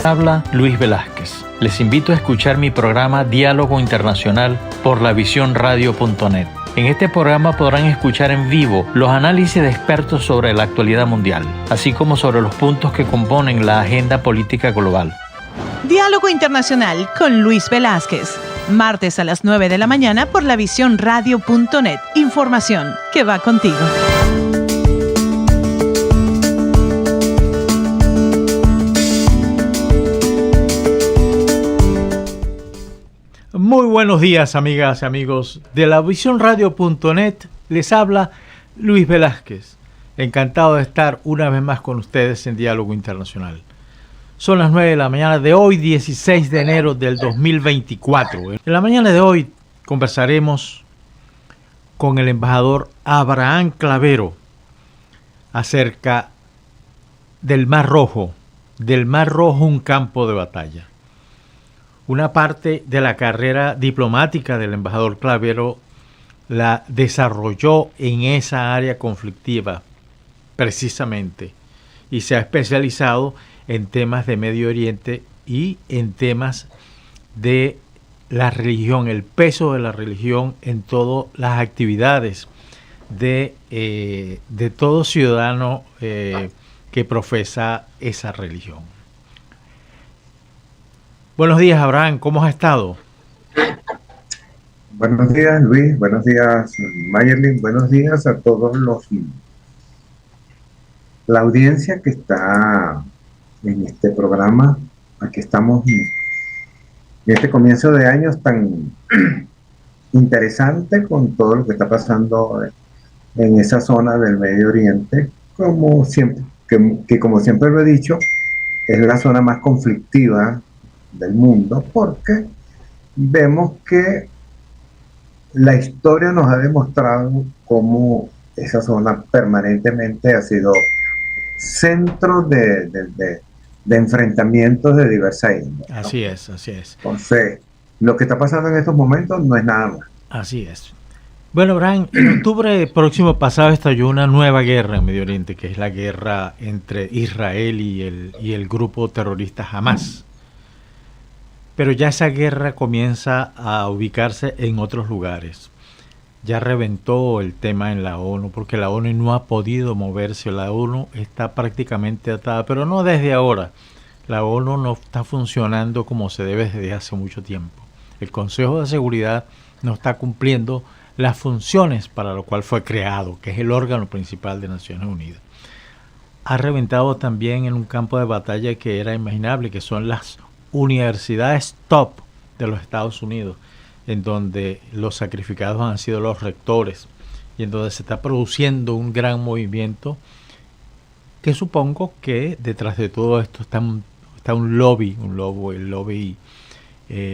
Habla Luis Velázquez. Les invito a escuchar mi programa Diálogo Internacional por lavisiónradio.net. En este programa podrán escuchar en vivo los análisis de expertos sobre la actualidad mundial, así como sobre los puntos que componen la agenda política global. Diálogo Internacional con Luis Velázquez. Martes a las 9 de la mañana por lavisiónradio.net. Información que va contigo. Muy buenos días, amigas y amigos de lavisiónradio.net. Les habla Luis Velázquez. Encantado de estar una vez más con ustedes en Diálogo Internacional. Son las 9 de la mañana de hoy, 16 de enero del 2024. En la mañana de hoy conversaremos con el embajador Abraham Clavero acerca del Mar Rojo un campo de batalla. Una parte de la carrera diplomática del embajador Clavero la desarrolló en esa área conflictiva precisamente y se ha especializado en temas de Medio Oriente y en temas de la religión, el peso de la religión en todas las actividades de todo ciudadano que profesa esa religión. Buenos días, Abraham, ¿cómo has estado? Buenos días, Luis, buenos días, Mayerlin, buenos días a todos la audiencia que está en este programa. Aquí estamos en este comienzo de año tan interesante con todo lo que está pasando en esa zona del Medio Oriente, como siempre, que como siempre lo he dicho, es la zona más conflictiva del mundo, porque vemos que la historia nos ha demostrado cómo esa zona permanentemente ha sido centro de enfrentamientos de diversa índole, ¿no? Así es, así es. Entonces, lo que está pasando en estos momentos no es nada más. Así es. Bueno, Abraham, en octubre próximo pasado estalló una nueva guerra en Medio Oriente, que es la guerra entre Israel y el grupo terrorista Hamas. Pero ya esa guerra comienza a ubicarse en otros lugares. Ya reventó el tema en la ONU, porque la ONU no ha podido moverse. La ONU está prácticamente atada, pero no desde ahora. La ONU no está funcionando como se debe desde hace mucho tiempo. El Consejo de Seguridad no está cumpliendo las funciones para lo cual fue creado, que es el órgano principal de Naciones Unidas. Ha reventado también en un campo de batalla que era inimaginable, que son las universidades top de los Estados Unidos, en donde los sacrificados han sido los rectores y en donde se está produciendo un gran movimiento que supongo que detrás de todo esto está un lobby, el lobby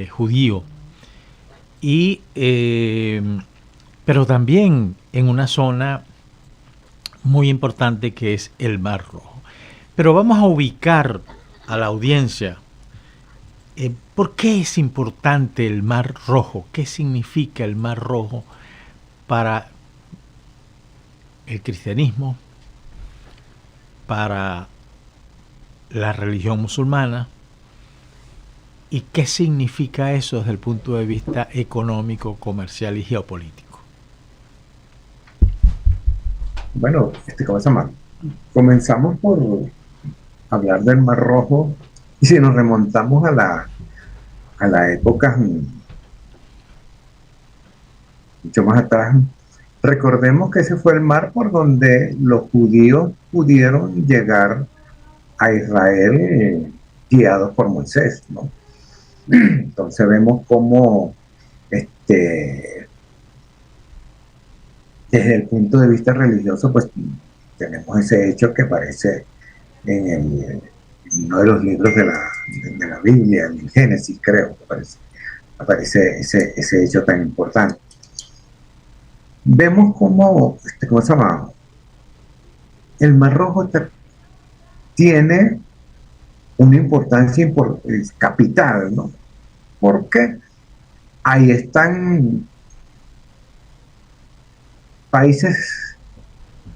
judío, y pero también en una zona muy importante que es el Mar Rojo. Pero vamos a ubicar a la audiencia. ¿Por qué es importante el Mar Rojo? ¿Qué significa el Mar Rojo para el cristianismo, para la religión musulmana? ¿Y qué significa eso desde el punto de vista económico, comercial y geopolítico? Bueno, ¿cómo se llama? Comenzamos por hablar del Mar Rojo. Y si nos remontamos a la época mucho más atrás, recordemos que ese fue el mar por donde los judíos pudieron llegar a Israel guiados por Moisés, ¿no? Entonces vemos cómo desde el punto de vista religioso, pues tenemos ese hecho que aparece en uno de los libros de la Biblia, en Génesis, creo que aparece ese hecho tan importante. Vemos cómo se llama, el Mar Rojo tiene una importancia capital, ¿no? Porque ahí están países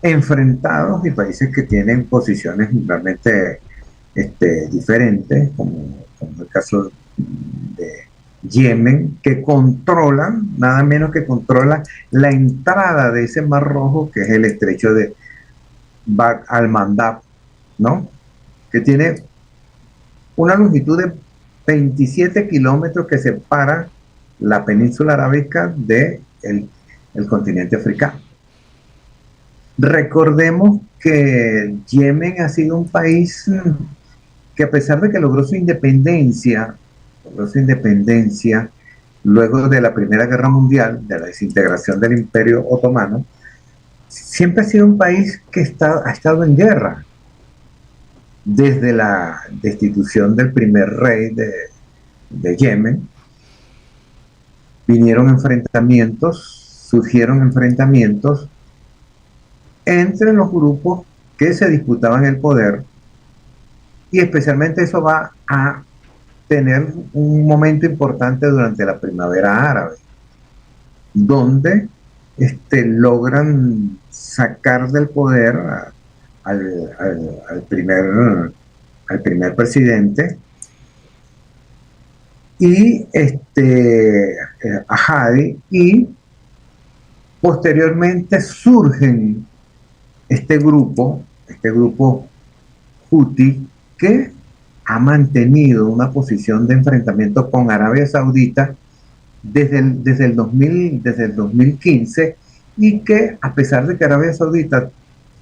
enfrentados y países que tienen posiciones realmente diferentes, como el caso de Yemen, que controlan, nada menos que controla la entrada de ese Mar Rojo, que es el estrecho de Bab al-Mandab, ¿no? Que tiene una longitud de 27 kilómetros que separa la península arábica del el continente africano. Recordemos que Yemen ha sido un país que, a pesar de que logró su independencia luego de la Primera Guerra Mundial, de la desintegración del Imperio Otomano, siempre ha sido un país que ha estado en guerra. Desde la destitución del primer rey de Yemen, surgieron enfrentamientos entre los grupos que se disputaban el poder, y especialmente eso va a tener un momento importante durante la primavera árabe, donde logran sacar del poder al primer presidente, y a Hadi, y posteriormente surgen este grupo Houthi, que ha mantenido una posición de enfrentamiento con Arabia Saudita desde el 2015, y que, a pesar de que Arabia Saudita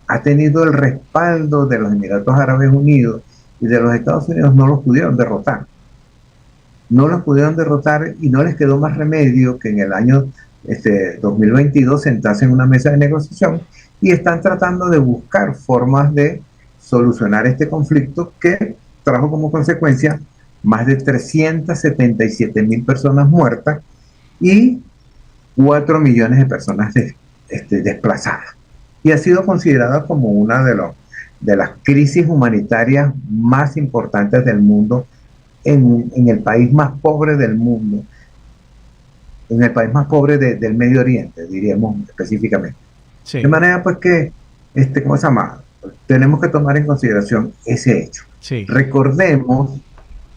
ha tenido el respaldo de los Emiratos Árabes Unidos y de los Estados Unidos, no los pudieron derrotar. Y no les quedó más remedio que en el año 2022 sentarse en una mesa de negociación, y están tratando de buscar formas de solucionar este conflicto, que trajo como consecuencia más de 377,000 personas muertas y 4 millones de personas desplazadas. Y ha sido considerada como una de las crisis humanitarias más importantes del mundo, en el país más pobre del mundo, en el país más pobre del Medio Oriente, diríamos específicamente. Sí. De manera pues que, ¿cómo se llama? Tenemos que tomar en consideración ese hecho. Sí. Recordemos,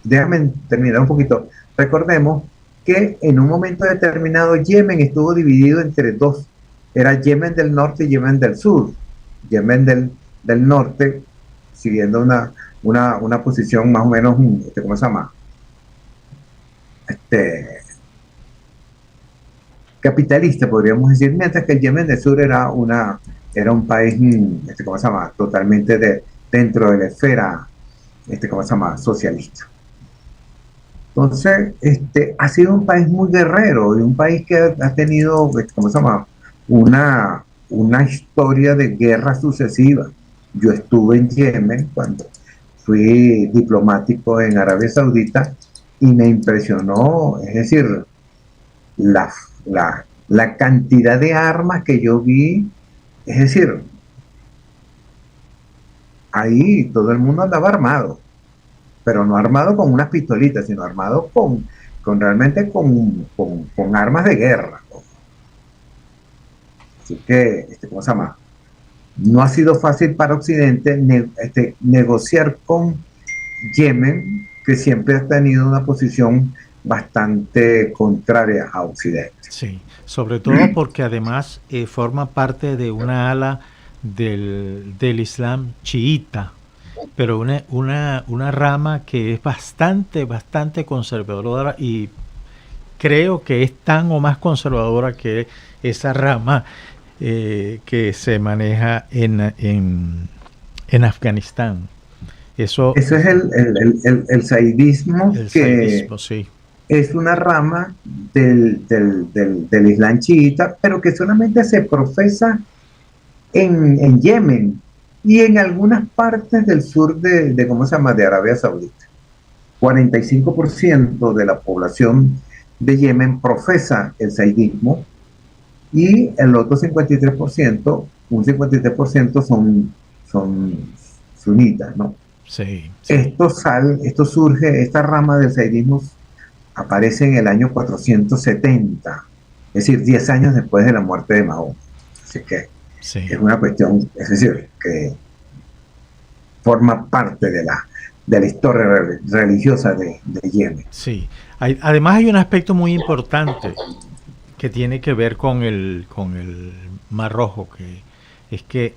déjame terminar un poquito, recordemos que en un momento determinado Yemen estuvo dividido entre dos, era Yemen del norte y Yemen del sur. Yemen del norte, siguiendo una posición más o menos, ¿cómo se llama? Capitalista, podríamos decir, mientras que el Yemen del sur era un país, ¿cómo se llama? Totalmente dentro de la esfera, ¿cómo se llama? Socialista. Entonces, ha sido un país muy guerrero, y un país que ha tenido, ¿cómo se llama? Una historia de guerra sucesiva. Yo estuve en Yemen cuando fui diplomático en Arabia Saudita, y me impresionó, es decir, la cantidad de armas que yo vi. Es decir, ahí todo el mundo andaba armado, pero no armado con unas pistolitas, sino armado realmente con armas de guerra. Así que, ¿cómo se llama? No ha sido fácil para Occidente negociar con Yemen, que siempre ha tenido una posición bastante contraria a Occidente. Sí, sobre todo porque además forma parte de una ala del Islam chiita, pero una rama que es bastante conservadora, y creo que es tan o más conservadora que esa rama que se maneja en Afganistán. Eso es el saidismo, sí. Es una rama del Islam chiita, pero que solamente se profesa en Yemen y en algunas partes del sur de ¿cómo se llama?, de Arabia Saudita. 45% de la población de Yemen profesa el saidismo, y el otro 53% son sunitas, ¿no? Sí. Esta rama del saidismo aparece en el año 470, es decir, 10 años después de la muerte de Mahoma. Así que es una cuestión, es decir, que forma parte de la historia religiosa de Yemen. Sí, además hay un aspecto muy importante que tiene que ver con el Mar Rojo, que es que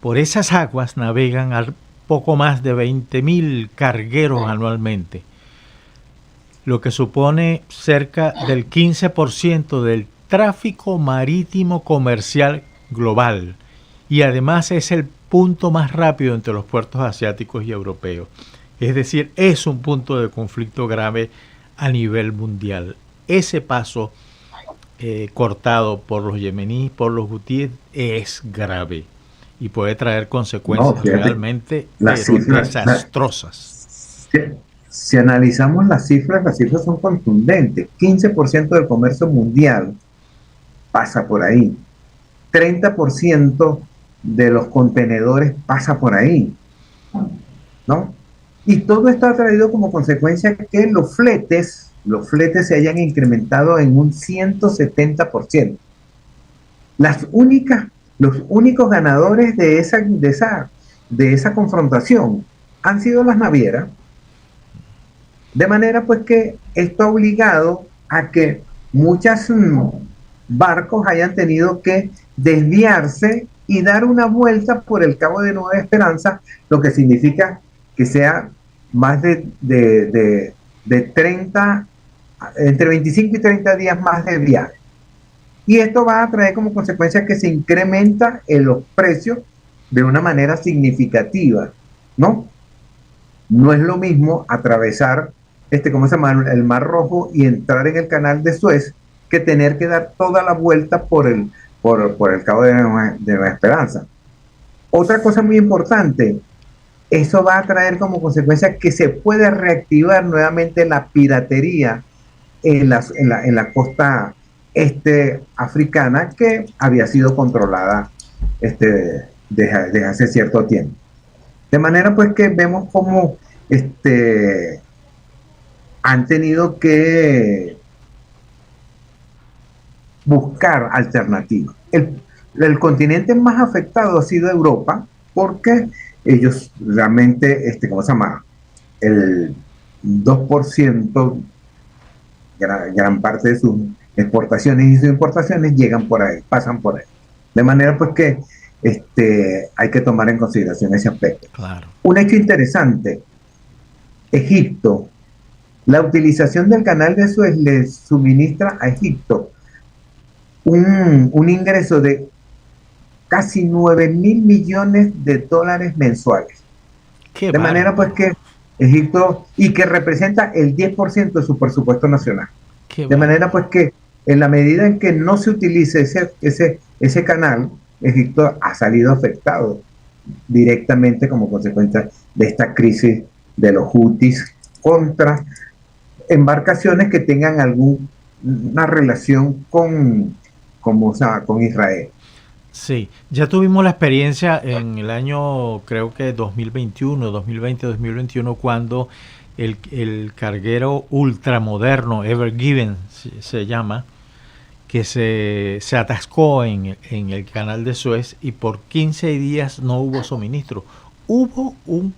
por esas aguas navegan al poco más de 20.000 cargueros anualmente, lo que supone cerca del 15% del tráfico marítimo comercial global, y además es el punto más rápido entre los puertos asiáticos y europeos. Es decir, es un punto de conflicto grave a nivel mundial. Ese paso cortado por los yemeníes, por los hutíes, es grave y puede traer consecuencias realmente desastrosas. Si analizamos las cifras son contundentes. 15% del comercio mundial pasa por ahí. 30% de los contenedores pasa por ahí, ¿no? Y todo esto ha traído como consecuencia que los fletes se hayan incrementado en un 170%. Los únicos ganadores de esa confrontación han sido las navieras, de manera pues que esto ha obligado a que muchos barcos hayan tenido que desviarse y dar una vuelta por el Cabo de Nueva Esperanza, lo que significa que sea más de 30, entre 25 y 30 días más de viaje. Y esto va a traer como consecuencia que se incrementa en los precios de una manera significativa, ¿no? No es lo mismo atravesar ¿cómo se llama? El Mar Rojo y entrar en el Canal de Suez que tener que dar toda la vuelta por el Cabo de Nueva Esperanza. Otra cosa muy importante, eso va a traer como consecuencia que se puede reactivar nuevamente la piratería en la costa africana, que había sido controlada desde hace cierto tiempo. De manera pues que vemos como han tenido que buscar alternativas. El continente más afectado ha sido Europa, porque ellos realmente, ¿cómo se llama? El 2%, gran parte de sus exportaciones y sus importaciones llegan por ahí, pasan por ahí. De manera pues que hay que tomar en consideración ese aspecto. Claro. Un hecho interesante, Egipto, la utilización del Canal de Suez le suministra a Egipto un ingreso de casi 9.000 millones de dólares mensuales. De manera pues que Egipto, y que representa el 10% de su presupuesto nacional. De manera pues que en la medida en que no se utilice ese canal, Egipto ha salido afectado directamente como consecuencia de esta crisis de los hutis contra embarcaciones que tengan alguna relación con Israel. Sí, ya tuvimos la experiencia en el año, creo que 2021, 2020, 2021, cuando el carguero ultramoderno, Ever Given se llama, que se atascó en el canal de Suez y por 15 días no hubo suministro. Hubo un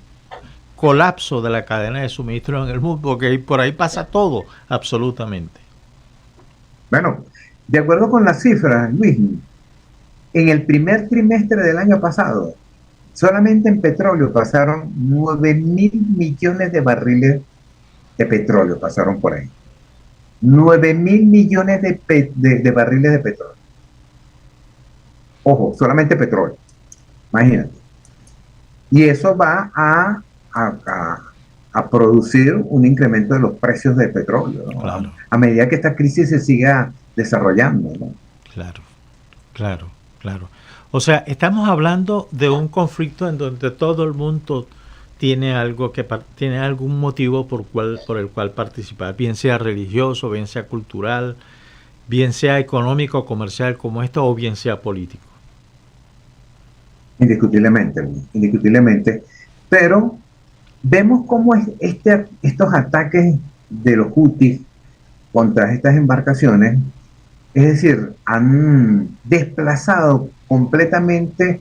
colapso de la cadena de suministro en el mundo, porque por ahí pasa todo, absolutamente. Bueno, de acuerdo con las cifras, Luis, en el primer trimestre del año pasado, solamente en petróleo pasaron 9.000 millones de barriles de petróleo, pasaron por ahí. 9.000 millones de barriles de petróleo. Ojo, solamente petróleo. Imagínate. Y eso va a producir un incremento de los precios del petróleo, ¿no? Claro. A medida que esta crisis se siga desarrollando, ¿no? Claro. O sea, estamos hablando de un conflicto en donde todo el mundo tiene algún motivo por el cual participar, bien sea religioso, bien sea cultural, bien sea económico, comercial como esto, o bien sea político. Indiscutiblemente. Pero vemos cómo estos ataques de los hutis contra estas embarcaciones, es decir, han desplazado completamente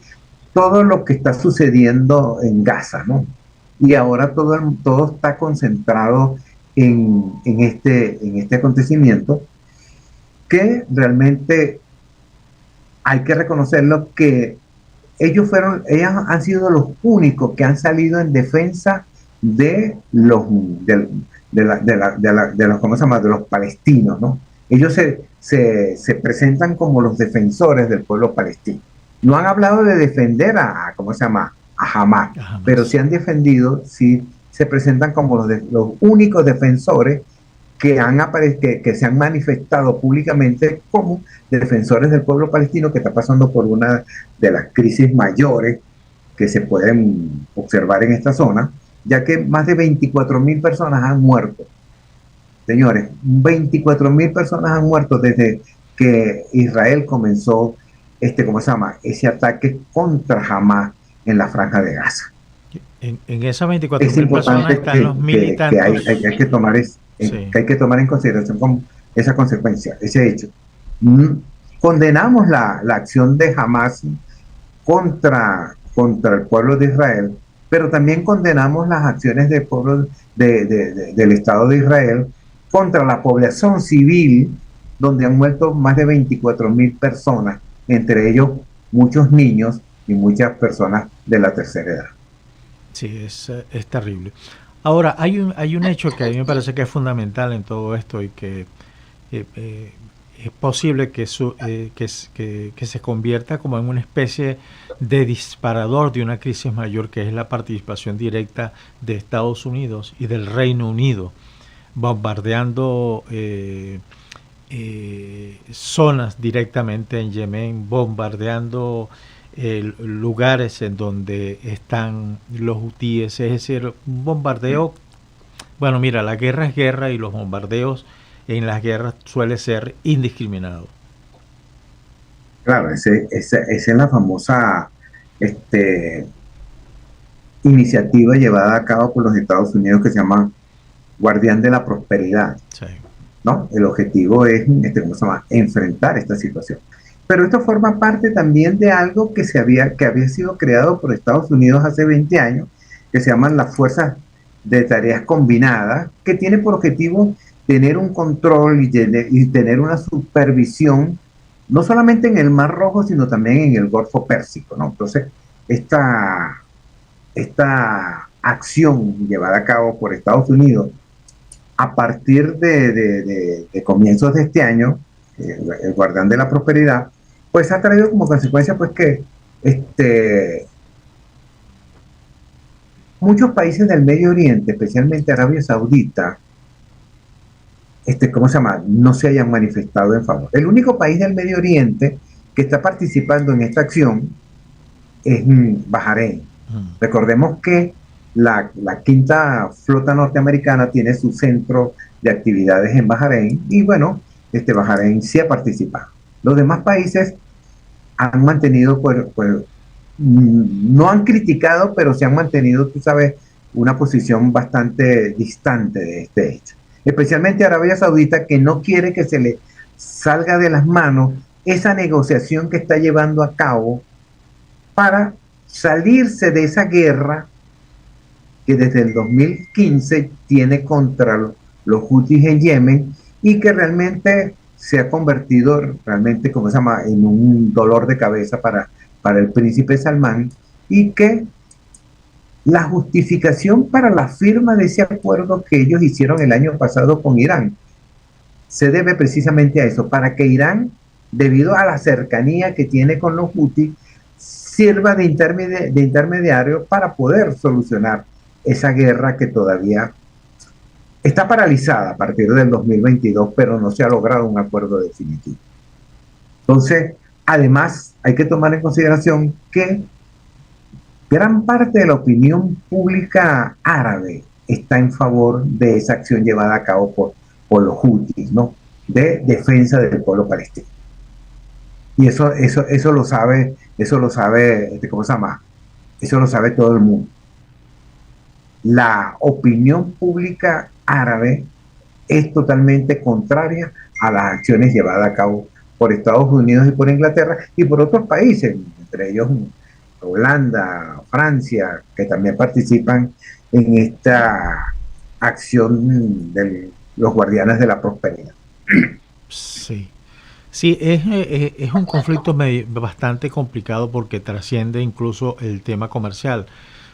todo lo que está sucediendo en Gaza, ¿no? y ahora todo está concentrado en este acontecimiento, que realmente hay que reconocerlo, que ellos han sido los únicos que han salido en defensa de los, ¿cómo se llama?, de los palestinos, ¿no? Ellos se presentan como los defensores del pueblo palestino. No han hablado de defender ¿cómo se llama?, a Hamás, pero sí han defendido, sí se presentan como los únicos defensores que se han manifestado públicamente como defensores del pueblo palestino, que está pasando por una de las crisis mayores que se pueden observar en esta zona, ya que más de 24.000 personas han muerto. Señores, 24.000 personas han muerto desde que Israel comenzó ¿cómo se llama?, ese ataque contra Hamás en la Franja de Gaza. En esas 24.000 personas están los militantes. Hay que tomar que hay que tomar en consideración esa consecuencia, ese hecho. Condenamos la acción de Hamás contra el pueblo de Israel, pero también condenamos las acciones del pueblo del Estado de Israel contra la población civil, donde han muerto más de 24.000 personas, entre ellos muchos niños y muchas personas de la tercera edad. Sí, es terrible. Ahora, hay un hecho que a mí me parece que es fundamental en todo esto y que es posible que se convierta como en una especie de disparador de una crisis mayor, que es la participación directa de Estados Unidos y del Reino Unido, bombardeando zonas directamente en Yemen, bombardeando lugares en donde están los hutíes, es decir, un bombardeo. Bueno, mira, la guerra es guerra y los bombardeos en las guerras suele ser indiscriminado. Claro, esa es la famosa iniciativa llevada a cabo por los Estados Unidos, que se llama Guardián de la Prosperidad. Sí. ¿No? El objetivo es ¿cómo se llama?, enfrentar esta situación. Pero esto forma parte también de algo que había sido creado por Estados Unidos hace 20 años, que se llaman las Fuerzas de Tareas Combinadas, que tiene por objetivo tener un control y tener una supervisión, no solamente en el Mar Rojo, sino también en el Golfo Pérsico, ¿no? Entonces, esta acción llevada a cabo por Estados Unidos a partir de comienzos de este año, el Guardián de la Prosperidad, pues ha traído como consecuencia pues que muchos países del Medio Oriente, especialmente Arabia Saudita, ¿cómo se llama?, no se hayan manifestado en favor. El único país del Medio Oriente que está participando en esta acción es Bahrein. Recordemos que la quinta flota norteamericana tiene su centro de actividades en Bahrein, y bueno, Bahrein sí ha participado. Los demás países han mantenido, no han criticado, pero sí han mantenido, tú sabes, una posición bastante distante de este hecho. Especialmente Arabia Saudita, que no quiere que se le salga de las manos esa negociación que está llevando a cabo para salirse de esa guerra que desde el 2015 tiene contra los hutis en Yemen, y que realmente se ha convertido realmente, ¿cómo se llama?, en un dolor de cabeza para el príncipe Salmán, y que la justificación para la firma de ese acuerdo que ellos hicieron el año pasado con Irán se debe precisamente a eso, para que Irán, debido a la cercanía que tiene con los hutis, sirva de intermediario para poder solucionar esa guerra que todavía está paralizada a partir del 2022, pero no se ha logrado un acuerdo definitivo. Entonces, además, hay que tomar en consideración que gran parte de la opinión pública árabe está en favor de esa acción llevada a cabo por los hutis, ¿no?, de defensa del pueblo palestino. Y eso lo sabe, ¿cómo se llama?, eso lo sabe todo el mundo. La opinión pública árabe es totalmente contraria a las acciones llevadas a cabo por Estados Unidos y por Inglaterra y por otros países, entre ellos Holanda, Francia, que también participan en esta acción de los guardianes de la prosperidad. Sí. Sí, es un conflicto bastante complicado porque trasciende incluso el tema comercial.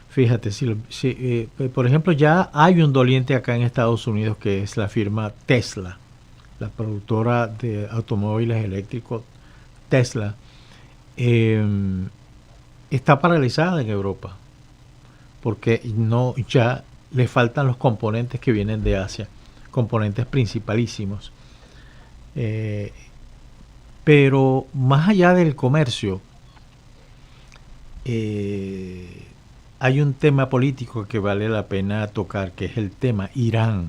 Fíjate, por ejemplo, ya hay un doliente acá en Estados Unidos que es la firma Tesla, la productora de automóviles eléctricos Tesla, eh, está paralizada en Europa porque ya le faltan los componentes que vienen de Asia, componentes principalísimos. Eh, pero más allá del comercio, hay un tema político que vale la pena tocar, que es el tema Irán.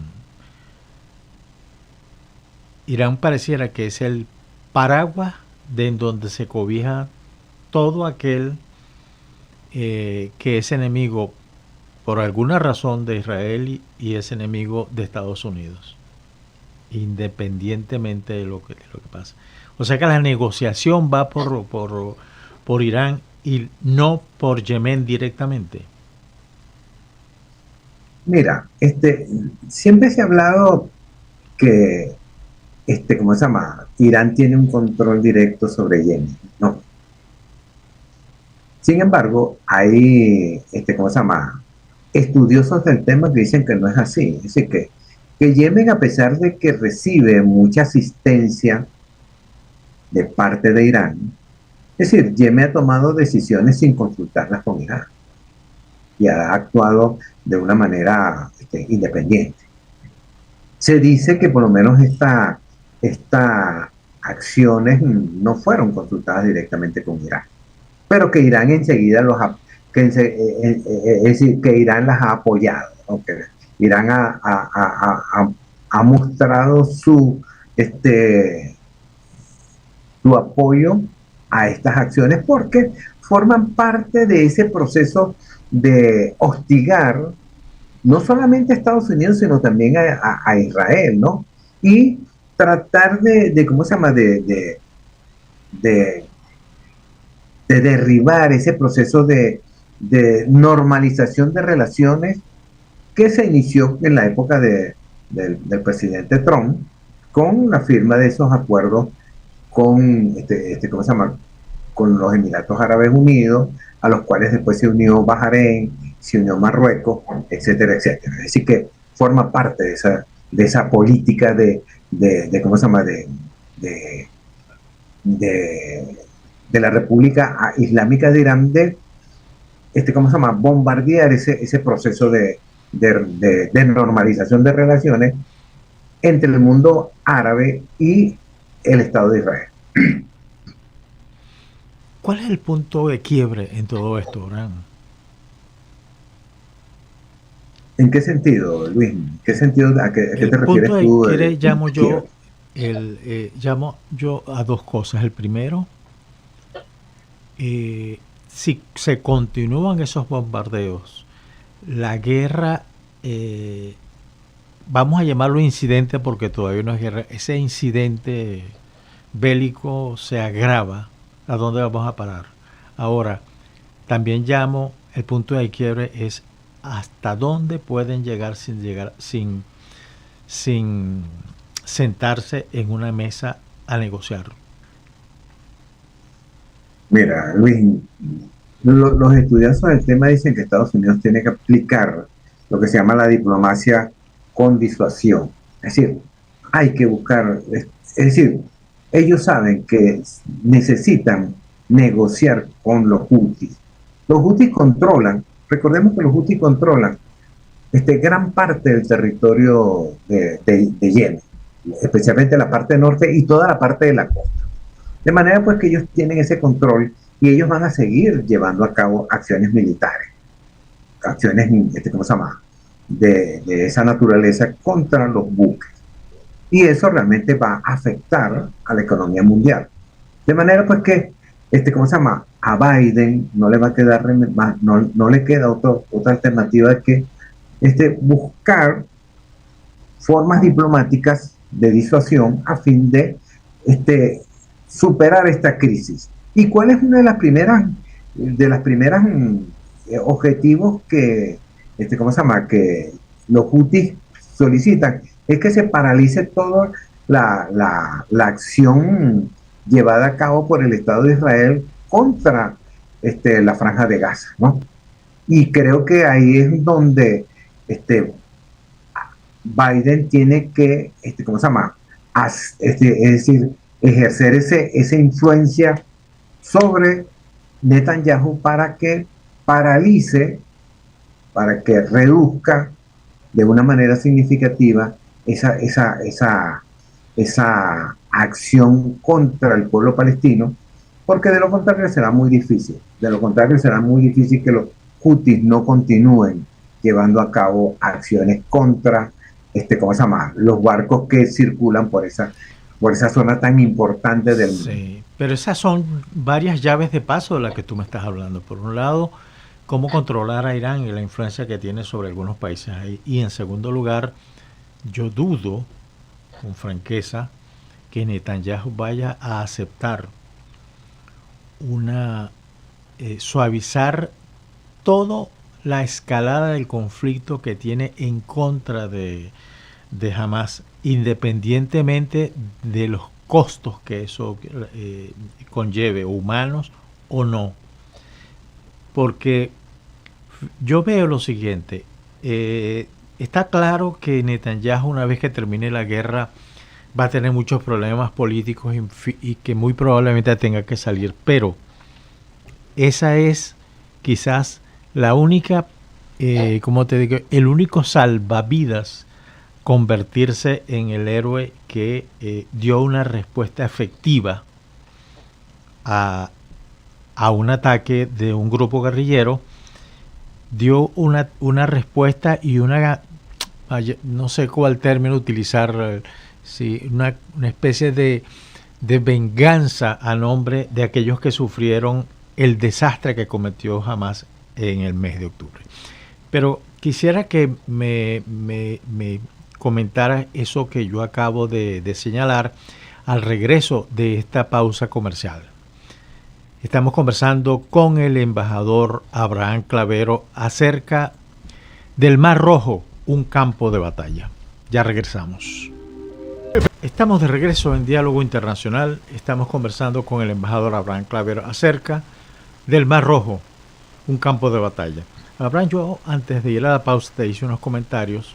Irán pareciera que es el paraguas de en donde se cobija todo aquel que es enemigo por alguna razón de Israel y es enemigo de Estados Unidos, independientemente de lo que pasa. O sea que la negociación va por Irán y no por Yemen directamente. Mira, siempre se ha hablado que, ¿cómo se llama? Irán tiene un control directo sobre Yemen, ¿no? Sin embargo, hay, ¿cómo se llama? Estudiosos del tema que dicen que no es así. Es decir, que Yemen, a pesar de que recibe mucha asistencia de parte de Irán, es decir, Yemen ha tomado decisiones sin consultarlas con Irán y ha actuado de una manera independiente. Se dice que por lo menos estas acciones no fueron consultadas directamente con Irán, pero que Irán enseguida es decir, que Irán las ha apoyado, ¿no? Que Irán ha mostrado su apoyo a estas acciones porque forman parte de ese proceso de hostigar no solamente a Estados Unidos, sino también a Israel, ¿no? Y tratar ¿cómo se llama? De derribar ese proceso de normalización de relaciones que se inició en la época del presidente Trump con la firma de esos acuerdos con, ¿cómo se llama? Con los Emiratos Árabes Unidos, a los cuales después se unió Bahrein, se unió Marruecos, etcétera, etcétera. Es decir, que forma parte de esa política de ¿cómo se llama? De la República Islámica de Irán de, ¿cómo se llama? Bombardear ese proceso de normalización de relaciones entre el mundo árabe y el Estado de Israel. ¿Cuál es el punto de quiebre en todo esto, Orán? ¿En qué sentido, Luis? ¿En qué sentido, a qué te refieres tú? El punto de quiebre llamo yo a dos cosas. El primero, si se continúan esos bombardeos, la guerra, vamos a llamarlo incidente porque todavía no es guerra, ese incidente bélico se agrava. ¿A dónde vamos a parar? Ahora, también llamo, el punto de quiebre es hasta dónde pueden llegar sin sentarse en una mesa a negociar. Mira, Luis, los estudiosos del tema dicen que Estados Unidos tiene que aplicar lo que se llama la diplomacia con disuasión. Es decir, hay que buscar, es decir, ellos saben que necesitan negociar con los Houthis. Los Houthis controlan, recordemos que los Houthis controlan gran parte del territorio de Yemen, especialmente la parte norte y toda la parte de la costa. De manera pues que ellos tienen ese control y ellos van a seguir llevando a cabo acciones militares, acciones, ¿cómo se llama? De esa naturaleza contra los buques. Y eso realmente va a afectar a la economía mundial. De manera pues que, ¿cómo se llama? A Biden no le va a quedar no le queda otra alternativa que buscar formas diplomáticas de disuasión a fin de superar esta crisis. ¿Y cuál es una de las primeras objetivos que ¿cómo se llama? Que los hutis solicitan es que se paralice toda la acción llevada a cabo por el Estado de Israel contra la Franja de Gaza, ¿no? Y creo que ahí es donde Biden tiene que, ¿cómo se llama? Es decir, ejercer esa influencia sobre Netanyahu para que paralice, para que reduzca de una manera significativa esa acción contra el pueblo palestino, porque de lo contrario será muy difícil. De lo contrario será muy difícil que los hutis no continúen llevando a cabo acciones contra ¿cómo se llama? Los barcos que circulan por esa zona tan importante del mundo. Sí, pero esas son varias llaves de paso de las que tú me estás hablando. Por un lado, cómo controlar a Irán y la influencia que tiene sobre algunos países ahí. Y en segundo lugar, yo dudo, con franqueza, que Netanyahu vaya a aceptar suavizar toda la escalada del conflicto que tiene en contra de Hamas, independientemente de los costos que eso conlleve, humanos o no. Porque yo veo lo siguiente, está claro que Netanyahu, una vez que termine la guerra, va a tener muchos problemas políticos y que muy probablemente tenga que salir, pero esa es quizás la única, como te digo, el único salvavidas, convertirse en el héroe que dio una respuesta efectiva a un ataque de un grupo guerrillero, dio una respuesta y no sé cuál término utilizar, una especie de venganza a nombre de aquellos que sufrieron el desastre que cometió Hamas en el mes de octubre. Pero quisiera que me comentara eso que yo acabo de señalar al regreso de esta pausa comercial. Estamos conversando con el embajador Abraham Clavero acerca del Mar Rojo, un campo de batalla. Ya regresamos. Estamos de regreso en Diálogo Internacional. Estamos conversando con el embajador Abraham Clavero acerca del Mar Rojo, un campo de batalla. Abraham, yo antes de ir a la pausa te hice unos comentarios,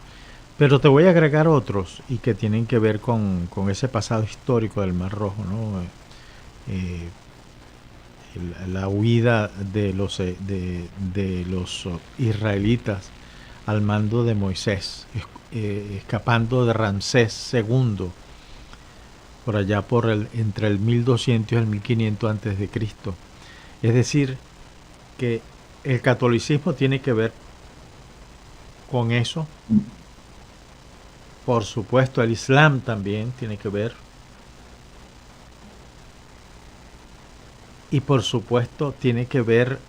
pero te voy a agregar otros y que tienen que ver con ese pasado histórico del Mar Rojo, ¿no? La huida de los israelitas al mando de Moisés, escapando de Ramsés II, por allá entre el 1200 y el 1500 antes de Cristo. Es decir, que el catolicismo tiene que ver con eso. Por supuesto, el Islam también tiene que ver. Y por supuesto, tiene que ver,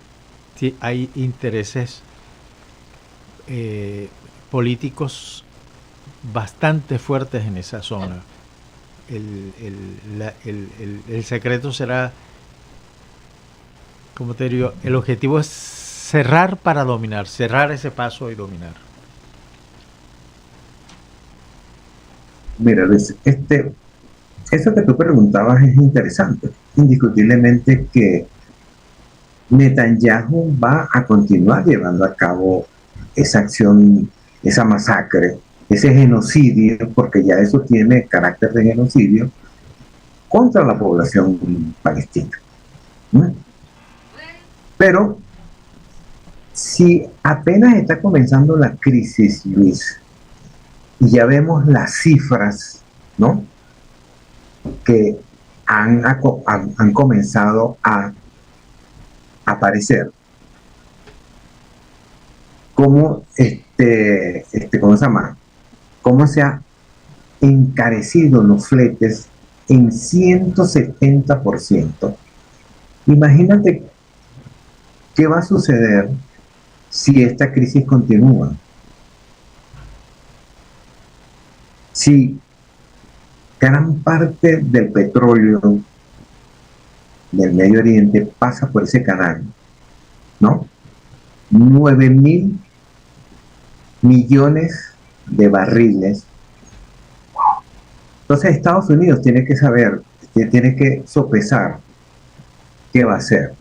hay intereses políticos bastante fuertes en esa zona. El secreto será, como te digo, el objetivo es cerrar para dominar, cerrar ese paso y dominar. Mira, Luis, eso que tú preguntabas es interesante. Indiscutiblemente que Netanyahu va a continuar llevando a cabo esa acción, esa masacre, ese genocidio, porque ya eso tiene carácter de genocidio contra la población palestina. Pero si apenas está comenzando la crisis, Luis, y ya vemos las cifras, ¿no?, que han comenzado a aparecer, como ¿cómo se llama? Cómo se ha encarecido los fletes en 170%. Imagínate qué va a suceder si esta crisis continúa. Si gran parte del petróleo del Medio Oriente pasa por ese canal, ¿no? 9.000 millones de barriles. Entonces Estados Unidos tiene que saber, tiene que sopesar qué va a hacer.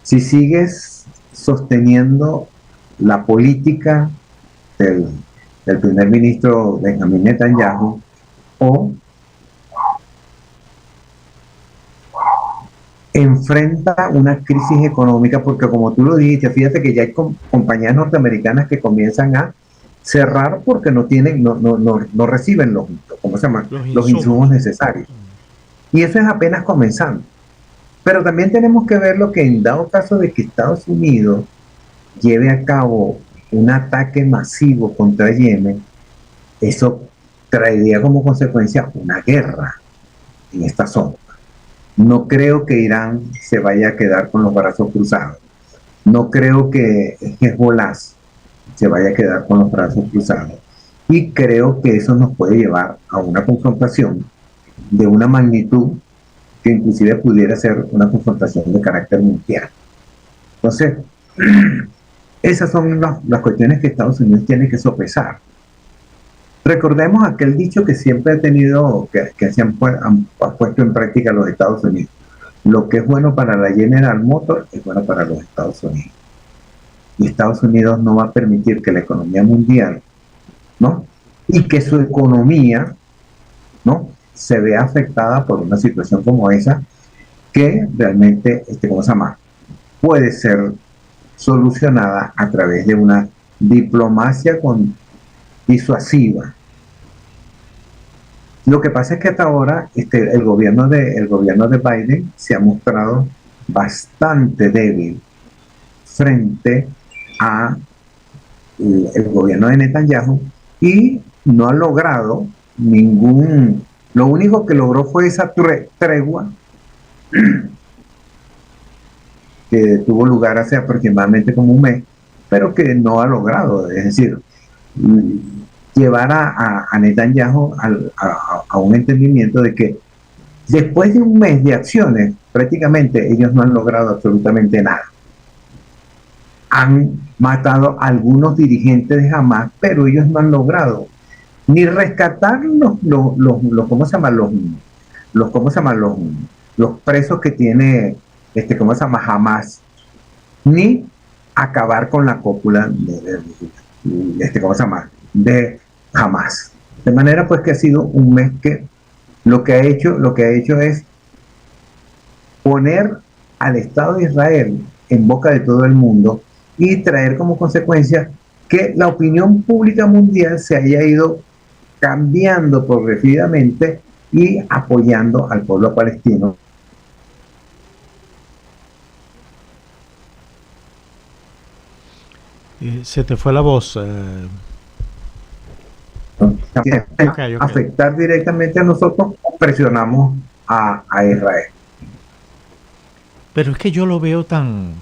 Si sigues sosteniendo la política del primer ministro Benjamin Netanyahu, o enfrenta una crisis económica, porque como tú lo dijiste, fíjate que ya hay compañías norteamericanas que comienzan a cerrar porque no tienen, no reciben ¿cómo se llama? Los insumos necesarios. Y eso es apenas comenzando. Pero también tenemos que ver lo que, en dado caso de que Estados Unidos lleve a cabo un ataque masivo contra Yemen, eso traería como consecuencia una guerra en esta zona. No creo que Irán se vaya a quedar con los brazos cruzados. No creo que Hezbollah se vaya a quedar con los brazos cruzados. Y creo que eso nos puede llevar a una confrontación de una magnitud que inclusive pudiera ser una confrontación de carácter mundial. Entonces, esas son las cuestiones que Estados Unidos tiene que sopesar. Recordemos aquel dicho que siempre ha tenido, que se han puesto en práctica los Estados Unidos. Lo que es bueno para la General Motors es bueno para los Estados Unidos. Y Estados Unidos no va a permitir que la economía mundial, ¿no?, y que su economía, ¿no?, se vea afectada por una situación como esa, que realmente, ¿cómo se llama?, puede ser solucionada a través de una diplomacia disuasiva. Lo que pasa es que hasta ahora el gobierno de Biden se ha mostrado bastante débil frente a el gobierno de Netanyahu, y no ha logrado lo único que logró fue esa tregua que tuvo lugar hace aproximadamente como un mes, pero que no ha logrado, es decir, llevar a Netanyahu a un entendimiento de que después de un mes de acciones, prácticamente ellos no han logrado absolutamente nada. Han matado a algunos dirigentes de Hamas, pero ellos no han logrado ni rescatar ¿cómo se llama? Los presos que tiene ¿cómo se llama? Hamas, ni acabar con la cópula ¿cómo se llama? De Hamas. De manera pues que ha sido un mes que lo que ha hecho es poner al Estado de Israel en boca de todo el mundo y traer como consecuencia que la opinión pública mundial se haya ido cambiando progresivamente y apoyando al pueblo palestino. Se te fue la voz. Okay. Afectar directamente a nosotros, presionamos a Israel. Pero es que yo lo veo tan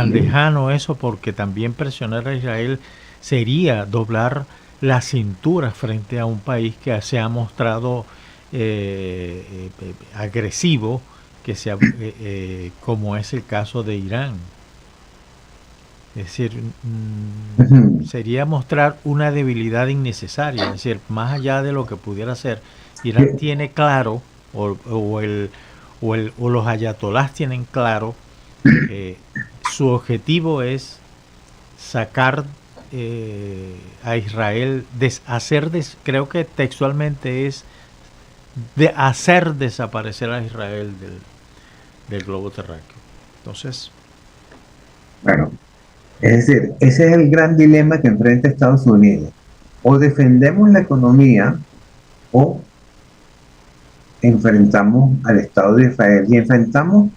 lejano eso, porque también presionar a Israel sería doblar la cintura frente a un país que se ha mostrado agresivo, como es el caso de Irán. Es decir, sería mostrar una debilidad innecesaria. Es decir, más allá de lo que pudiera ser, Irán tiene claro, o los ayatolás tienen claro, que su objetivo es sacar a Israel, creo que textualmente es de hacer desaparecer a Israel del globo terráqueo. Entonces, bueno, es decir, ese es el gran dilema que enfrenta Estados Unidos. O defendemos la economía, o enfrentamos al Estado de Israel, y enfrentamos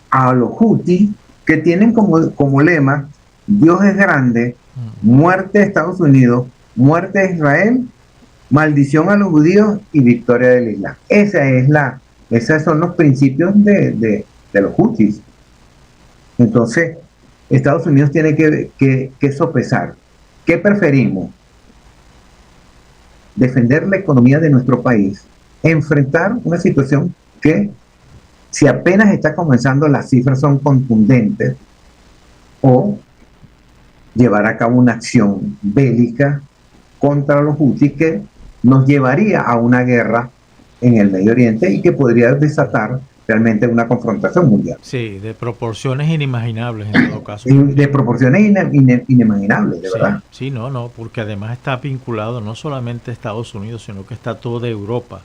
a los Houthis, que tienen como lema: Dios es grande, muerte a Estados Unidos, muerte a Israel, maldición a los judíos y victoria del Islam. Esos son los principios de los Houthis. Entonces, Estados Unidos tiene que sopesar. ¿Qué preferimos? Defender la economía de nuestro país, enfrentar una situación que, si apenas está comenzando, las cifras son contundentes, o llevar a cabo una acción bélica contra los Houthis que nos llevaría a una guerra en el Medio Oriente y que podría desatar realmente una confrontación mundial. Sí, de proporciones inimaginables en todo caso. De proporciones inimaginables, de verdad. Sí, no, porque además está vinculado no solamente a Estados Unidos, sino que está toda Europa.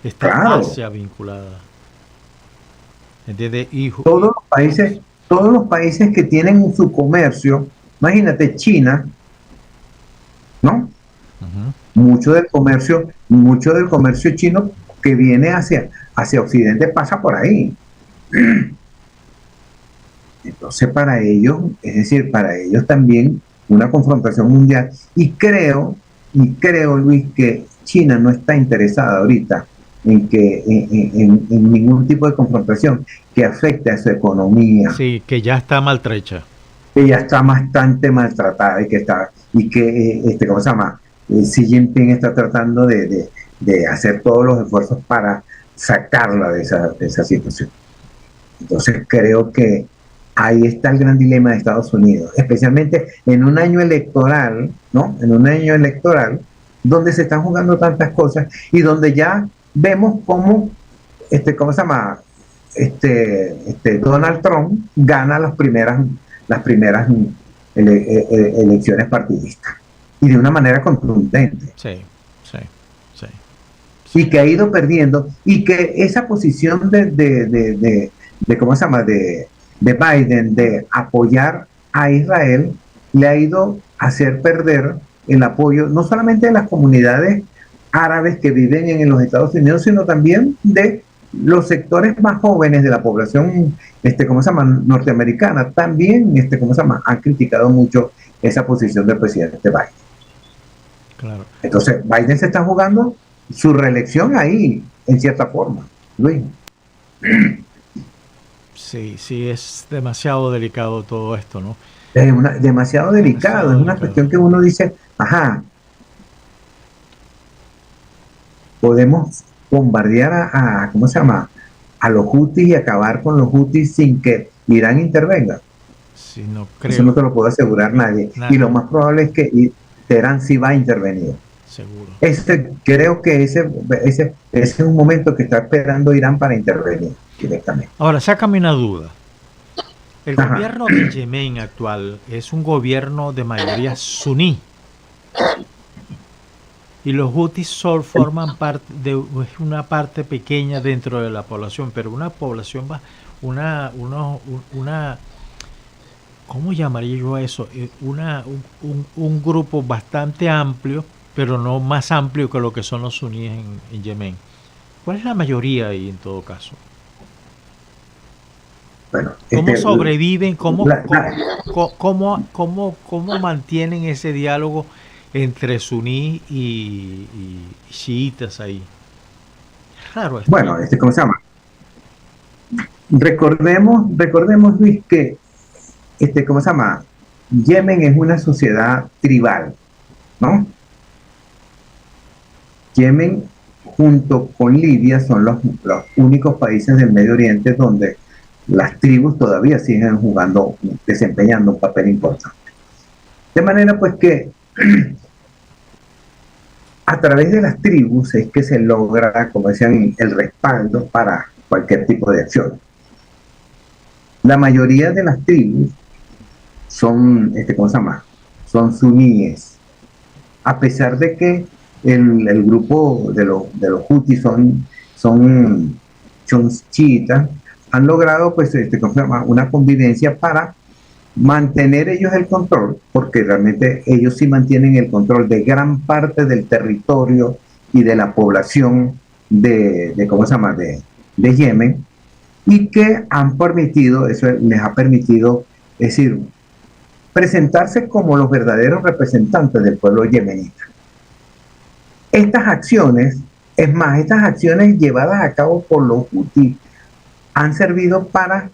Está Asia vinculada. ¿Entiendes? Todos los países que tienen su comercio, imagínate China, ¿no? Mucho del comercio chino que viene hacia Occidente pasa por ahí. Entonces para ellos también una confrontación mundial. Y creo, Luis, que China no está interesada ahorita en ningún tipo de confrontación que afecte a su economía. Sí, que ya está maltrecha. Que ya está bastante maltratada ¿cómo se llama? Xi Jinping está tratando de hacer todos los esfuerzos para sacarla de esa situación. Entonces creo que ahí está el gran dilema de Estados Unidos, especialmente en un año electoral, ¿no? En un año electoral donde se están jugando tantas cosas y donde ya vemos cómo, ¿cómo se llama? Donald Trump gana las primeras elecciones partidistas y de una manera contundente. Sí. Y que ha ido perdiendo y que esa posición de ¿cómo se llama? De Biden de apoyar a Israel le ha ido a hacer perder el apoyo no solamente de las comunidades árabes que viven en los Estados Unidos, sino también de los sectores más jóvenes de la población, ¿cómo se llama? Norteamericana. También, ¿cómo se llama? Han criticado mucho esa posición del presidente Biden. Claro. Entonces, Biden se está jugando su reelección ahí, en cierta forma, Luis. Sí, es demasiado delicado todo esto, ¿no? Es demasiado delicado, es una cuestión que uno dice, podemos bombardear a ¿cómo se llama? A los Houthis y acabar con los Houthis sin que Irán intervenga. Sí, no creo. Eso no te lo puede asegurar nadie. Y lo más probable es que Teherán sí va a intervenir. Seguro. Creo que ese es un momento que está esperando Irán para intervenir directamente. Ahora, sácame una duda. El gobierno de Yemen actual es un gobierno de mayoría suní. Y los Houthis forman parte de una parte pequeña dentro de la población, pero una población ¿cómo llamaría yo eso? Un grupo bastante amplio, pero no más amplio que lo que son los suníes en Yemen. ¿Cuál es la mayoría ahí en todo caso? Bueno, ¿cómo sobreviven? ¿Cómo mantienen ese diálogo entre suní y chiitas ahí? Es raro esto. Bueno, ¿cómo se llama? Recordemos, Luis, que ¿cómo se llama? Yemen es una sociedad tribal, ¿no? Yemen junto con Libia son los únicos países del Medio Oriente donde las tribus todavía siguen desempeñando un papel importante. De manera pues que a través de las tribus es que se logra, como decían, el respaldo para cualquier tipo de acción. La mayoría de las tribus son, ¿cómo se llama? Son suníes. A pesar de que el grupo de los Houthis son chiitas, han logrado pues una convivencia para mantener ellos el control, porque realmente ellos sí mantienen el control de gran parte del territorio y de la población ¿cómo se llama? De Yemen, y que han permitido, eso les ha permitido, es decir, presentarse como los verdaderos representantes del pueblo yemenita. Estas acciones llevadas a cabo por los Houthis han servido para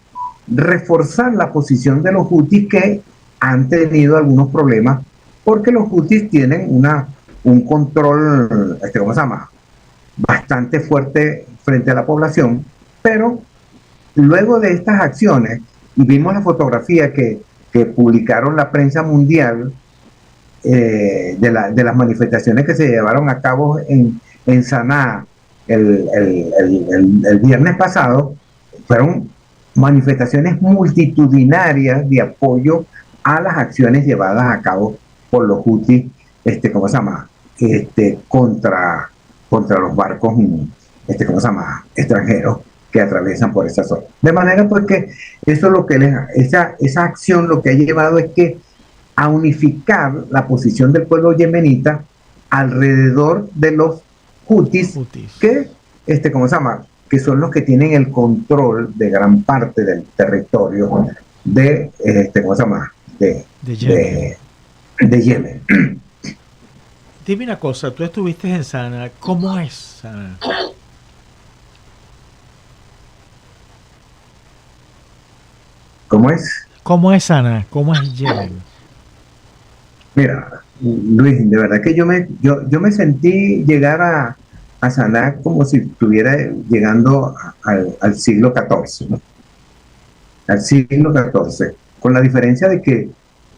reforzar la posición de los Houthis, que han tenido algunos problemas porque los Houthis tienen un control, ¿cómo se llama? Bastante fuerte frente a la población, pero luego de estas acciones, y vimos la fotografía que que publicaron la prensa mundial de las manifestaciones que se llevaron a cabo en Saná el viernes pasado, fueron manifestaciones multitudinarias de apoyo a las acciones llevadas a cabo por los hutis, ¿cómo se llama? Contra los barcos, ¿cómo se llama? Extranjeros que atraviesan por esa zona. De manera pues que eso es lo que esa acción lo que ha llevado es que a unificar la posición del pueblo yemenita alrededor de los hutis. Que, ¿cómo se llama? Que son los que tienen el control de gran parte del territorio de, ¿cómo se llama? De Yemen. Dime una cosa, tú estuviste en Saná, ¿cómo es Saná? ¿Cómo es? ¿Cómo es Saná? ¿Cómo es Yemen? Mira, Luis, de verdad que yo me sentí llegar a Saná como si estuviera llegando al siglo XIV, ¿no? Al siglo XIV, con la diferencia de que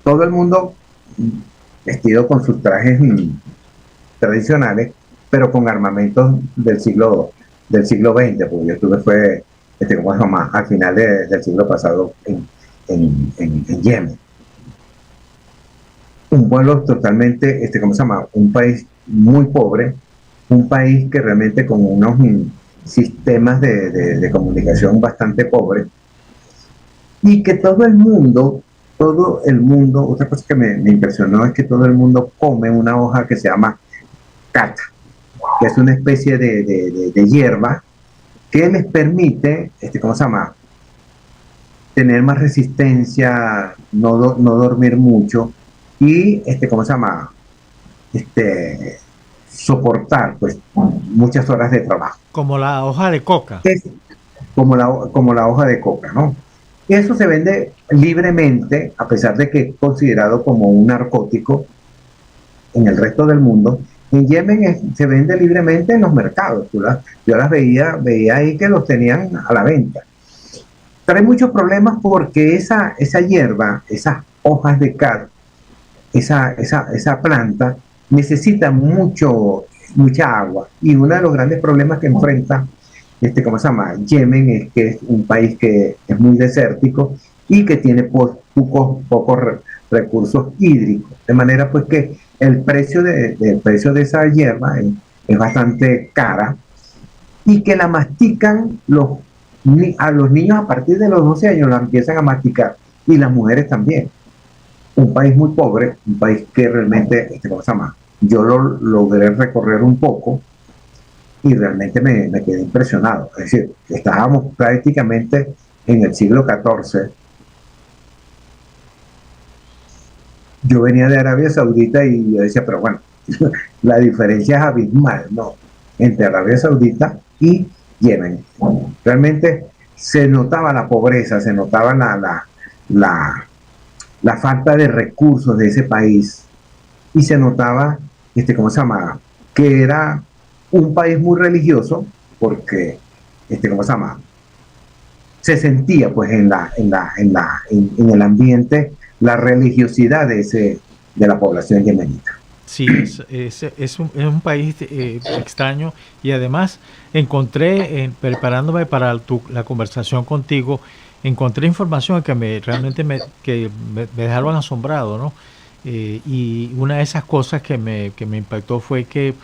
todo el mundo vestido con sus trajes tradicionales, pero con armamentos del siglo XX, porque yo estuve como es más, al final del siglo pasado en Yemen. Un pueblo totalmente, ¿cómo se llama? Un país muy pobre, un país que realmente con unos sistemas de comunicación bastante pobres, y que todo el mundo, otra cosa que me impresionó es que todo el mundo come una hoja que se llama kata, que es una especie de hierba que les permite, ¿cómo se llama? Tener más resistencia, no dormir mucho y, ¿cómo se llama? Soportar, pues, muchas horas de trabajo. Como la hoja de coca. Es como la hoja de coca, ¿no? Eso se vende libremente, a pesar de que es considerado como un narcótico en el resto del mundo. En Yemen se vende libremente en los mercados. Yo las veía ahí que los tenían a la venta. Trae muchos problemas porque esa hierba, esas hojas de cat, esa planta necesita mucha agua. Y uno de los grandes problemas que enfrenta ¿cómo se llama? Yemen es que es un país que es muy desértico y que tiene pocos recursos hídricos, de manera pues que el precio de esa hierba es bastante cara y que la mastican a los niños a partir de los 12 años, la empiezan a masticar, y las mujeres también. Un país muy pobre, un país que realmente, ¿cómo se llama? Yo lo logré recorrer un poco y realmente me quedé impresionado. Es decir, estábamos prácticamente en el siglo XIV. Yo venía de Arabia Saudita y yo decía, pero bueno, la diferencia es abismal, ¿no? Entre Arabia Saudita y Yemen. Realmente se notaba la pobreza, se notaba la falta de recursos de ese país, y se notaba, ¿cómo se llama? Que era un país muy religioso, porque, ¿cómo se llama? Se sentía, pues, en el ambiente la religiosidad de la población yemenita. Sí, es un país extraño, y además encontré, preparándome para la conversación contigo, encontré información que realmente me dejaron asombrado, ¿no? Y una de esas cosas que me impactó fue que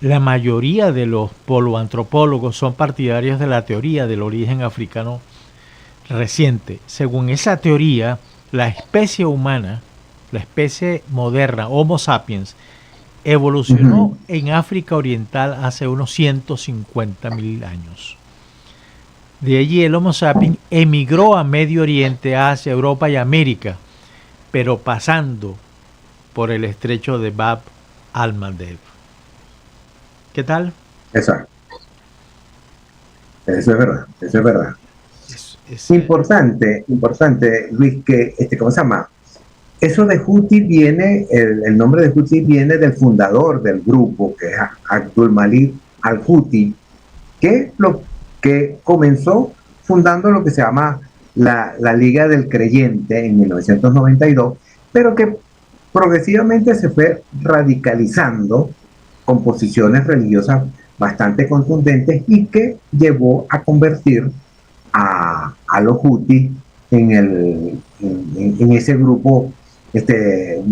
la mayoría de los poloantropólogos son partidarios de la teoría del origen africano reciente. Según esa teoría, la especie humana, la especie moderna, Homo sapiens, evolucionó en África Oriental hace unos 150.000 años. De allí el Homo sapiens emigró a Medio Oriente, Asia, Europa y América, pero pasando por el estrecho de Bab al-Mandeb. ¿Qué tal? Exacto. Eso es verdad, eso es verdad. Importante, Luis, que, ¿cómo se llama? Eso de Huti viene, el nombre de Huti viene del fundador del grupo, que es Abdul Malik al-Huti, que comenzó fundando lo que se llama la Liga del Creyente en 1992, pero que progresivamente se fue radicalizando con posiciones religiosas bastante contundentes y que llevó a convertir a los hutis en ese grupo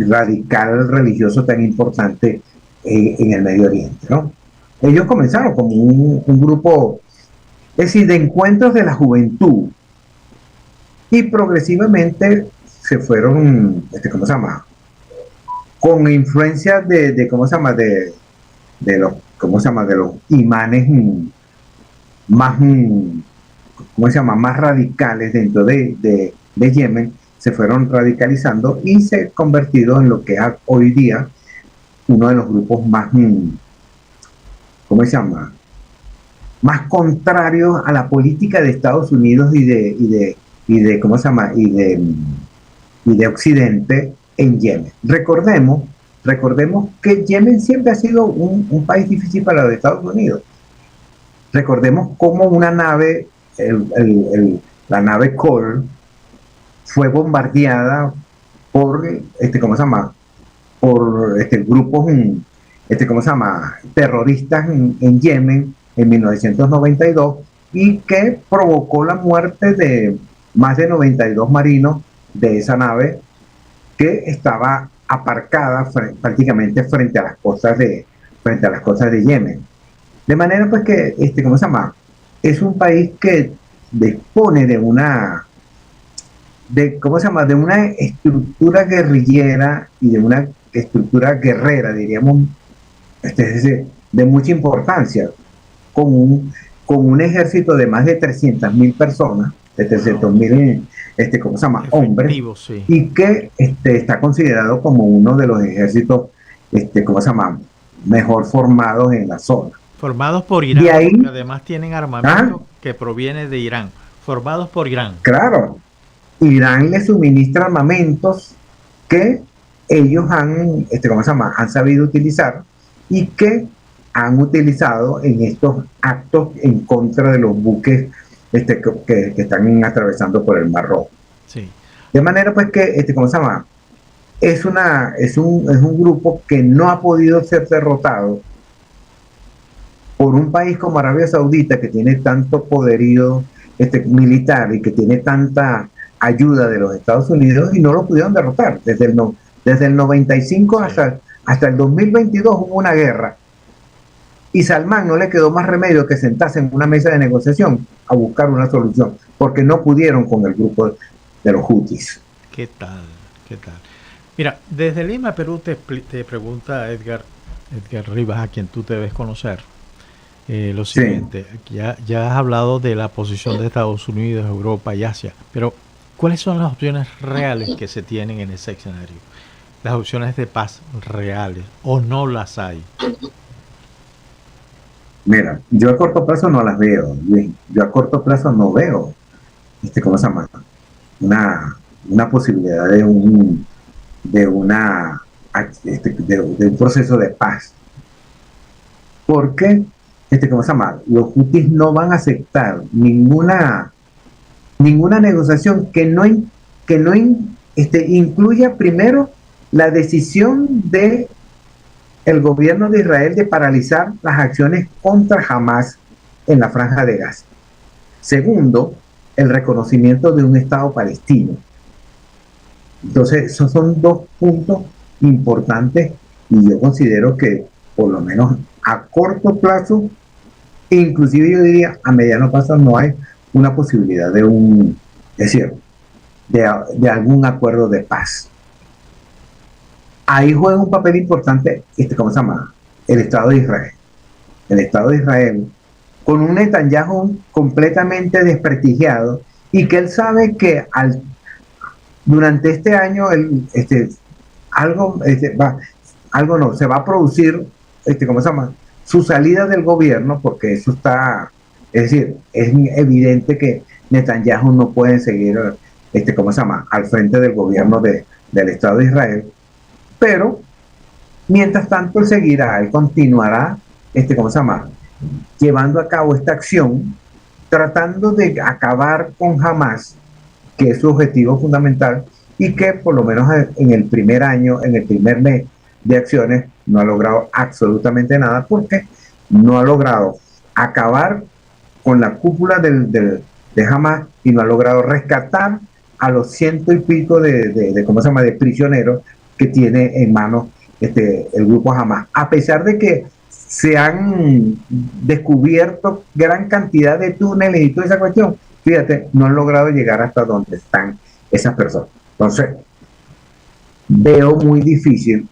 radical religioso tan importante en el Medio Oriente, ¿no? Ellos comenzaron como un grupo, es decir, de encuentros de la juventud, y progresivamente se fueron, ¿cómo se llama? Con influencia ¿cómo se llama? De los, ¿cómo se llama? De los imanes más, ¿cómo se llama? Más radicales dentro de Yemen, se fueron radicalizando y se ha convertido en lo que es hoy día uno de los grupos más, ¿cómo se llama? Más contrarios a la política de Estados Unidos y de ¿cómo se llama? Y de Occidente en Yemen. Recordemos que Yemen siempre ha sido un país difícil para los Estados Unidos. Recordemos cómo una nave, la nave Cole, fue bombardeada por, ¿cómo se llama? Por grupos, ¿cómo se llama? Terroristas en Yemen en 1992, y que provocó la muerte de más de 92 marinos de esa nave, que estaba aparcada prácticamente frente a las costas de Yemen. De manera pues que, ¿cómo se llama? Es un país que dispone de una, ¿cómo se llama? De una estructura guerrillera y de una estructura guerrera, diríamos, de mucha importancia, con un ejército de más de 300.000 personas, de 300.000, ¿cómo se llama? Hombres, sí. Y que está considerado como uno de los ejércitos, ¿cómo se llama? Mejor formados en la zona. Formados por Irán, ahí, porque además tienen armamento que proviene de Irán. Formados por Irán. Claro. Irán les suministra armamentos que ellos han, ¿cómo se llama? Han sabido utilizar, y que han utilizado en estos actos en contra de los buques que están atravesando por el Mar Rojo. Sí. De manera pues que, ¿cómo se llama? Es un grupo que no ha podido ser derrotado por un país como Arabia Saudita, que tiene tanto poderío militar y que tiene tanta ayuda de los Estados Unidos, y no lo pudieron derrotar. Desde el 95 hasta el 2022 hubo una guerra, y Salmán no le quedó más remedio que sentarse en una mesa de negociación a buscar una solución, porque no pudieron con el grupo de los hutis. ¿Qué tal? Mira, desde Lima, Perú, te pregunta Edgar Rivas, a quien tú debes conocer, lo siguiente. Sí. Ya has hablado de la posición de Estados Unidos, Europa y Asia, pero ¿cuáles son las opciones reales que se tienen en ese escenario? Las opciones de paz reales, ¿o no las hay? Mira, yo a corto plazo no las veo, Luis. Yo a corto plazo no veo, ¿cómo se llama? Una posibilidad de un proceso de paz. Porque, ¿cómo se llama? Los hutis no van a aceptar ninguna negociación que no incluya primero la decisión de el gobierno de Israel de paralizar las acciones contra Hamas en la Franja de Gaza. Segundo, el reconocimiento de un Estado palestino. Entonces, esos son dos puntos importantes, y yo considero que por lo menos a corto plazo, inclusive yo diría a mediano plazo, no hay una posibilidad de algún acuerdo de paz. Ahí juega un papel importante, ¿cómo se llama? El Estado de Israel. El Estado de Israel, con un Netanyahu completamente desprestigiado, y que él sabe que durante este año se va a producir, ¿cómo se llama? Su salida del gobierno, porque eso está, es decir, es evidente que Netanyahu no puede seguir, ¿cómo se llama? Al frente del gobierno del Estado de Israel. Pero, mientras tanto, él continuará, ¿cómo se llama? Llevando a cabo esta acción, tratando de acabar con Hamas, que es su objetivo fundamental y que por lo menos en el primer año, en el primer mes de acciones, no ha logrado absolutamente nada porque no ha logrado acabar con la cúpula de Hamas y no ha logrado rescatar a los ciento y pico ¿cómo se llama?, de prisioneros que tiene en manos el grupo Hamas. A pesar de que se han descubierto gran cantidad de túneles y toda esa cuestión, fíjate, no han logrado llegar hasta donde están esas personas. Entonces, veo muy difícil,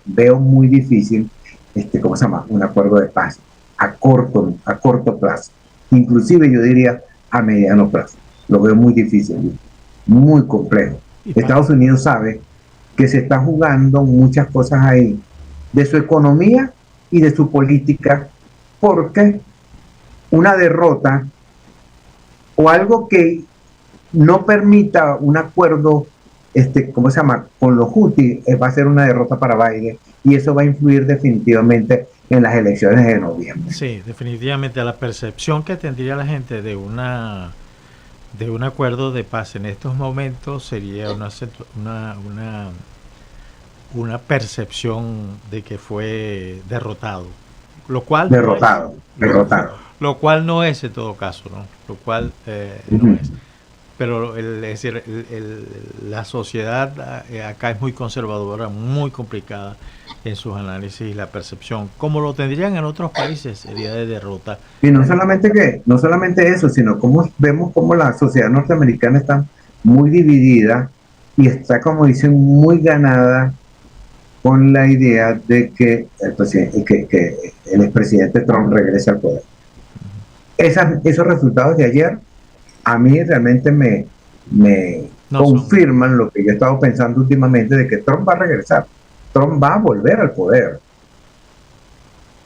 ¿cómo se llama?, un acuerdo de paz a corto plazo. Inclusive yo diría a mediano plazo. Lo veo muy difícil, muy complejo. Estados Unidos sabe que se está jugando muchas cosas ahí, de su economía y de su política, porque una derrota o algo que no permita un acuerdo, ¿cómo se llama?, con los Houthis, va a ser una derrota para Biden y eso va a influir definitivamente en las elecciones de noviembre. Sí, definitivamente la percepción que tendría la gente de un acuerdo de paz en estos momentos sería una percepción de que fue derrotado, lo cual derrotado. Lo cual no es en todo caso, ¿no? Lo cual no es. Pero es decir, la sociedad acá es muy conservadora, muy complicada en sus análisis y la percepción, como lo tendrían en otros países, sería de derrota. Y no solamente eso, sino como vemos como la sociedad norteamericana está muy dividida y está, como dicen, muy ganada con la idea de que el expresidente Trump regrese al poder. Esos resultados de ayer a mí realmente me confirman lo que yo he estado pensando últimamente, de que Trump va a regresar, Trump va a volver al poder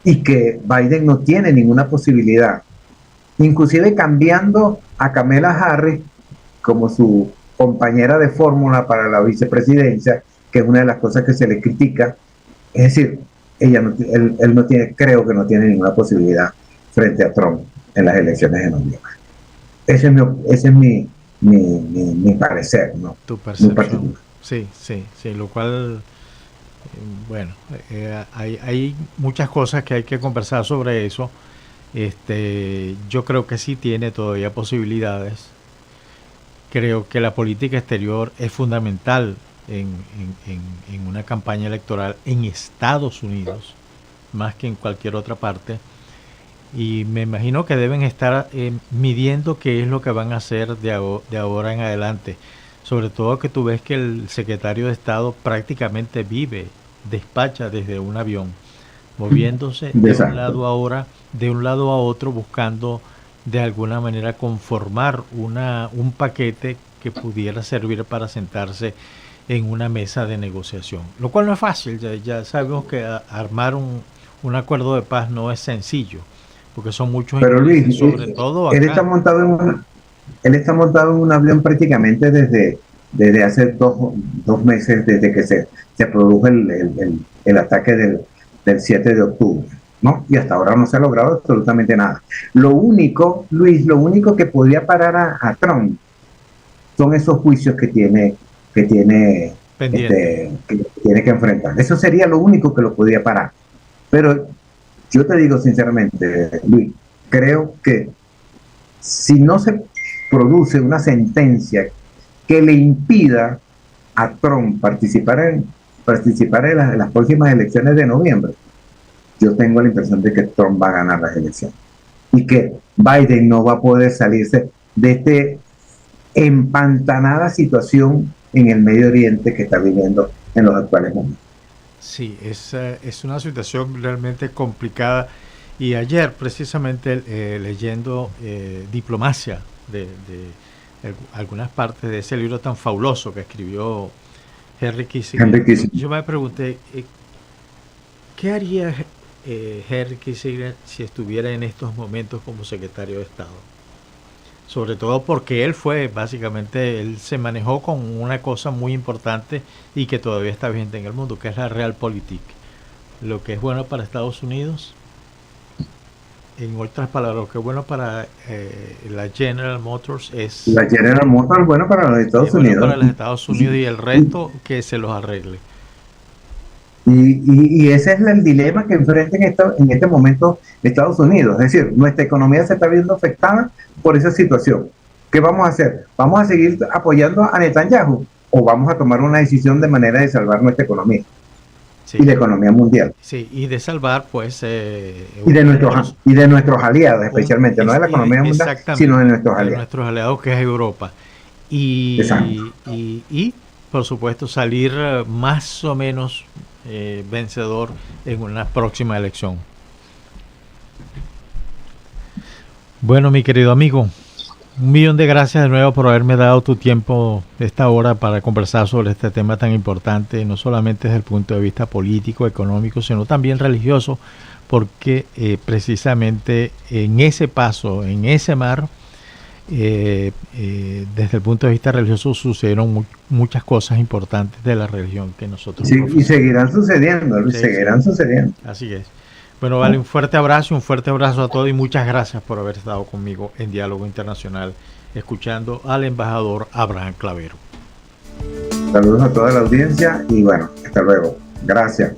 y que Biden no tiene ninguna posibilidad, inclusive cambiando a Kamala Harris como su compañera de fórmula para la vicepresidencia, que es una de las cosas que se le critica. Es decir, él no tiene, creo que no tiene ninguna posibilidad frente a Trump en las elecciones de noviembre. Ese es mi parecer, ¿no? Tu percepción. Sí, lo cual, bueno, hay muchas cosas que hay que conversar sobre eso. Yo creo que sí tiene todavía posibilidades. Creo que la política exterior es fundamental en una campaña electoral en Estados Unidos, más que en cualquier otra parte. Y me imagino que deben estar midiendo qué es lo que van a hacer de ahora en adelante. Sobre todo que tú ves que el secretario de Estado prácticamente despacha desde un avión, moviéndose de un lado a otro, buscando de alguna manera conformar un paquete que pudiera servir para sentarse en una mesa de negociación. Lo cual no es fácil, ya sabemos que armar un acuerdo de paz no es sencillo, porque son muchos. Pero Luis, sobre todo acá. Él está montado en un avión prácticamente desde hace dos meses, desde que se produjo el ataque del 7 de octubre, ¿no? Y hasta ahora no se ha logrado absolutamente nada. Lo único que podría parar a Trump son esos juicios que tiene que enfrentar. Eso sería lo único que lo podría parar. Pero yo te digo sinceramente, Luis, creo que si no se produce una sentencia que le impida a Trump participar en las próximas elecciones de noviembre, yo tengo la impresión de que Trump va a ganar las elecciones y que Biden no va a poder salirse de esta empantanada situación en el Medio Oriente que está viviendo en los actuales momentos. Sí, es una situación realmente complicada. Y ayer, precisamente, leyendo Diplomacia de algunas partes de ese libro tan fabuloso que escribió Henry Kissinger, yo me pregunté, ¿qué haría Henry Kissinger si estuviera en estos momentos como secretario de Estado? Sobre todo porque él se manejó con una cosa muy importante y que todavía está vigente en el mundo, que es la Realpolitik. Lo que es bueno para Estados Unidos en otras palabras, lo que es bueno para la General Motors es... La General Motors es bueno para los Estados bueno Unidos. para los Estados Unidos y el resto que se los arregle. Y ese es el dilema que enfrenta en este momento Estados Unidos. Es decir, nuestra economía se está viendo afectada por esa situación. ¿Qué vamos a hacer? ¿Vamos a seguir apoyando a Netanyahu o vamos a tomar una decisión de manera de salvar nuestra economía? Sí. Y la economía mundial. Sí, y de salvar, pues... y de nuestros aliados, especialmente, no de la economía mundial, sino de nuestros aliados. De nuestros aliados, que es Europa. Y por supuesto, salir más o menos vencedor en una próxima elección. Bueno, mi querido amigo, 1.000.000 de gracias de nuevo por haberme dado tu tiempo de esta hora para conversar sobre este tema tan importante, no solamente desde el punto de vista político, económico, sino también religioso, porque precisamente en ese paso, en ese mar, desde el punto de vista religioso sucedieron muchas cosas importantes de la religión que nosotros y seguirán sucediendo, Luis, seguirán sucediendo. Así es. Bueno, vale, un fuerte abrazo a todos y muchas gracias por haber estado conmigo en Diálogo Internacional, escuchando al embajador Abraham Clavero. Saludos a toda la audiencia y bueno, hasta luego. Gracias.